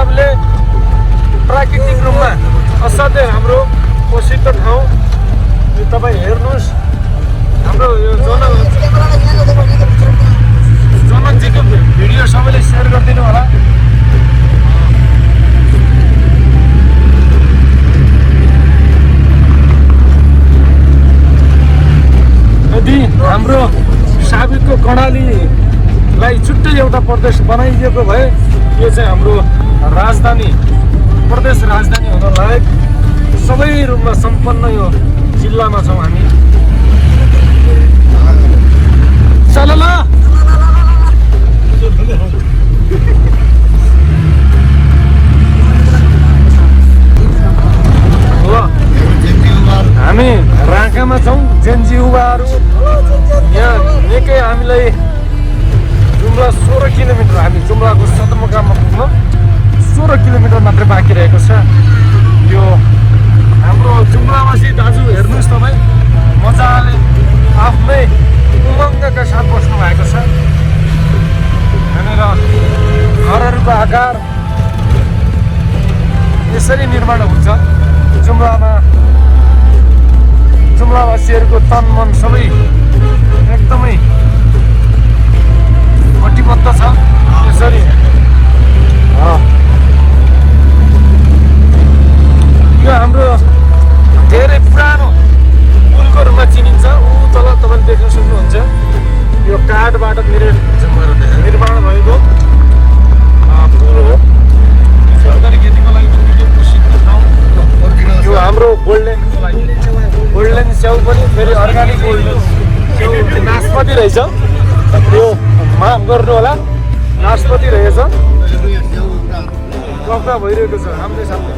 हिसाबले प्राकृतिक रूपमा असाध्यै राम्रो प्रसिद्ध ठाउँ। यो तपाईँ हेर्नुहोस्, हाम्रो यो जनकजीको भिडियो सबैले सेयर गरिदिनु होला। यदि हाम्रो साबिकको कर्णालीलाई छुट्टै एउटा प्रदेश बनाइदिएको भए यो चाहिँ हाम्रो राजधानी, प्रदेश राजधानी हुन लायक सबै रूपमा सम्पन्न यो जिल्लामा छौँ हामी। चल ल हामी राँकामा छौँ। जेन्जी युवाहरू यहाँ निकै हामीलाई जुम्ला 16 किलोमिटर, हामी जुम्लाको सदरमुकाममा पुग्न 16 किलोमिटर मात्रै बाँकी रहेको छ। यो हाम्रो जुम्लावासी दाजु हेर्नुहोस् तपाईँ, मजाले आफ्नै उमङ्गका साथ बस्नु भएको छ। यहाँनिर घरहरूको आकार यसरी निर्माण हुन्छ। जुम्लावासीहरूको तन मन सबै एकदमै कटिबद्ध छ। यसरी यो हाम्रो धेरै पुरानो पुलको रूपमा चिनिन्छ। ऊ तल तपाईँले देख्न सक्नुहुन्छ, यो काठबाट निर्माण भएको पुल हो। सरकारी खेतीको लागि पनि प्रसिद्ध ठाउँ। यो हाम्रो गोल्डेनको लागि गोल्डेन स्याउ पनि फेरि अर्ग्यानिक गोल्डेन स्याउ नासपति रहेछ। यो माफ गर्नु होला, नासपति रहेछ। कक्का भइरहेको छ राम्रै सामने।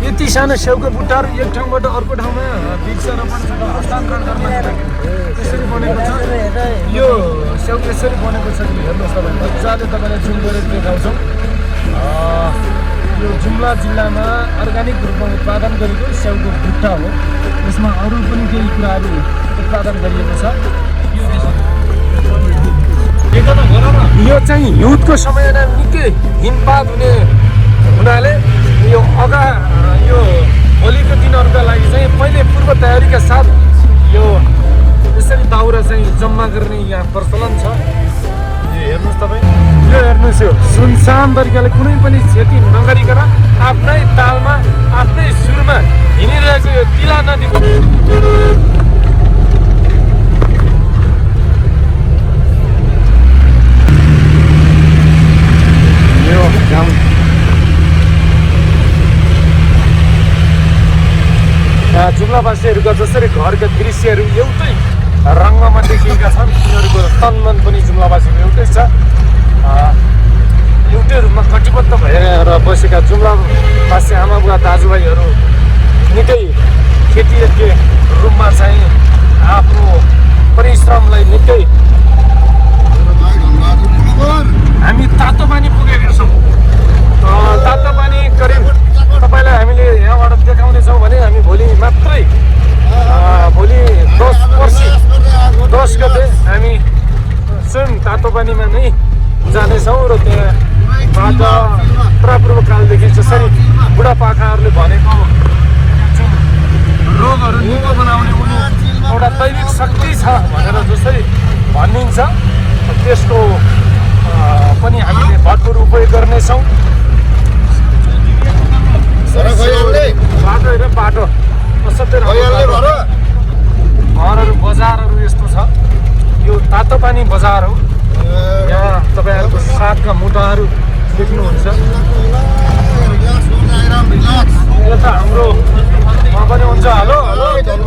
यति सानो स्याउको बुट्टाहरू एक ठाउँबाट अर्को ठाउँमा बिर्सन पर्छ, हस्तान्तरण गर्न यसरी बनेको छ। यो स्याउ यसरी बनेको छ कि हेर्नुहोस् तपाईँ, मजाले तपाईँलाई जुम गरेर देखाउँछौँ। यो जुम्ला जिल्लामा अर्ग्यानिक रूपमा उत्पादन गरेको स्याउको बुट्टा हो। यसमा अरू पनि केही कुराहरू उत्पादन गरिएको छ। यो चाहिँ हिउँदको समयमा निकै हिमपात हुनाले यो भोलिको दिनहरूका लागि चाहिँ पहिले पूर्व तयारीका साथ यो यसरी दाउरा चाहिँ जम्मा गर्ने यहाँ प्रचलन छ। यो हेर्नुहोस् तपाईँ, यो हेर्नुहोस्, यो सुनसान तरिकाले कुनै पनि क्षति नगरिकन आफ्नै तालमा आफ्नै सुरमा हिँडिरहेको यो तिला नदीको जुम्लावासीहरूका जसरी घरका दृश्यहरू एउटै रङ्गमा देखिएका छन्, तिनीहरूको तन मन पनि जुम्लावासीको एउटै छ। एउटै रूपमा कटिबद्ध भएर बसेका जुम्लावासी आमाबुवा दाजुभाइहरू निकै खेतीयोग्य रूपमा चाहिँ आफ्नो परिश्रमलाई निकै हामी तातो पानी पुगेका छौँ। तातो पानी करिब तपाईँलाई हामीले यहाँबाट देखाउनेछौँ भने हामी भोलि मात्रै भोलि 10 गते हामी स्वयं तातो पानीमा नै जानेछौँ। र त्यहाँबाट प्रापूर्वकालदेखि जसरी बुढापाकाहरूले भनेको रोगहरू निको बनाउने एउटा दैविक शक्ति छ भनेर जसरी भनिन्छ, त्यसको पनि हामीले भरपुर उपयोग गर्नेछौँ। बाटो हेर, बाटो असाध्यै घरहरू बजारहरू यस्तो छ। यो तातो पानी बजार हो। यहाँ तपाईँहरूको सागका मुठाहरू देख्नुहुन्छ। यता हाम्रो पनि हुन्छ। हेलो हेलो, यसरी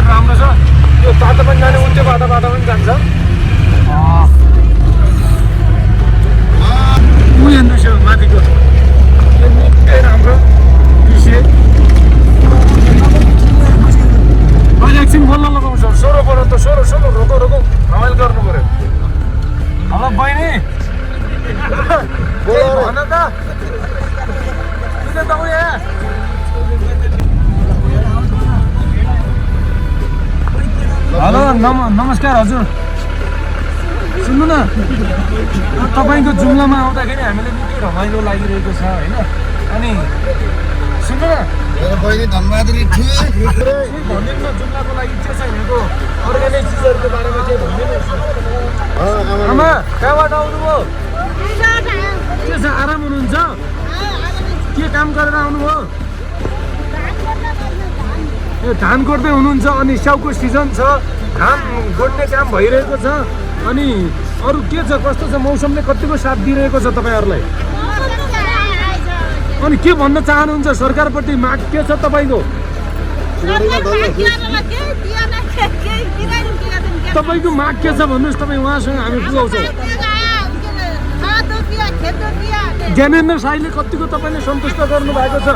राम्रो छ। यो तातो पानी जाने उल्टे बाटो पनि जान्छ। हेर्नुहोस् यो माथिको, यो निकै राम्रो दृश्य। मैले एकछिन बोल्न लगाउँछ, सोरो बोल त, सोरो रोको रमाइलो गर्नु पऱ्यो। हेलो बहिनी, भन त किन तपाईँ यहाँ नमस्कार हजुर सुन्नु न तपाईँको जुम्लामा आउँदाखेरि हामीले निकै रमाइलो लागिरहेको छ होइन अनि सुन्नु न भनिदिनु न जुम्लाको लागि के छ यहाँको अर्ग्यानिक चिजहरूको बारेमा केही भनिदिनुहोस् आमा कहाँबाट आउनुभयो के छ आराम हुनुहुन्छ के काम गरेर आउनुभयो ए धान गोड्दै हुनुहुन्छ अनि स्याउको सिजन छ धान गोड्ने काम भइरहेको छ अनि अरू के छ कस्तो छ मौसमले कतिको साथ दिइरहेको छ तपाईँहरूलाई अनि के भन्न चाहनुहुन्छ सरकारप्रति माग के छ तपाईँको तपाईँको माग के छ भन्नुहोस् तपाईँ उहाँसँग हामी पुगाउँछौँ ज्ञानेन्द्र साईले कतिको तपाईँले सन्तुष्ट गर्नु भएको छ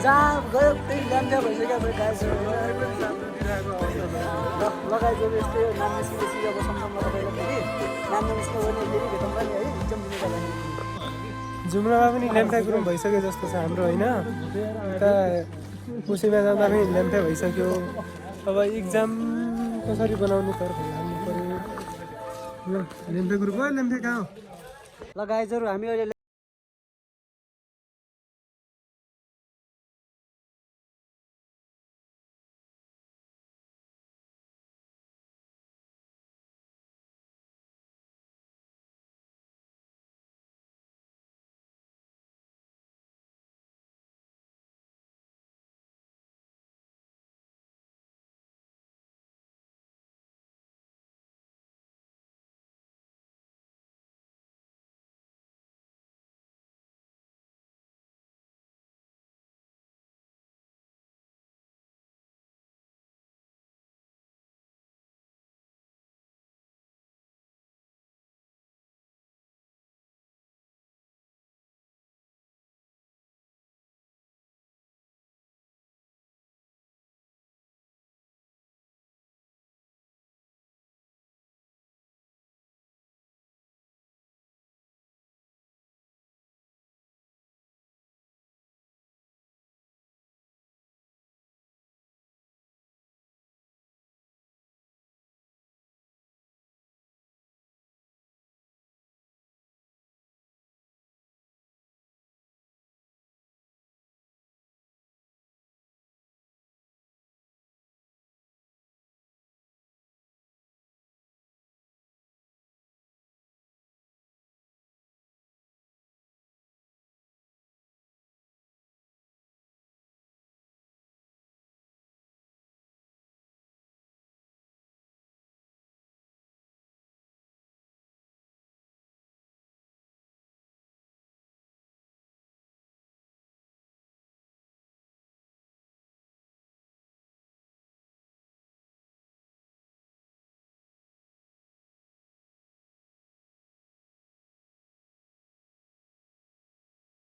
जहाँ गयो त्यही ल्याम्ठा भइसक्यो लगाइदियो यस्तै नाम निस्किएपछि अब सम्झाउनु लगाइदाखेरि नाम ननिस्क्यो भने फेरि भेटौँ पनि है इक्जाम दिनुको लागि जुम्लामा पनि ल्याम्फा गुरुङ भइसक्यो जस्तो छ हाम्रो होइन उता कुसीमा जाँदा पनि ल्याम्फा भइसक्यो अब इक्जाम कसरी बनाउनु पर्यो ल्याम्फा गुरुङ ल्याम्फा कहाँ हो ल गाइजहरू हामी अहिले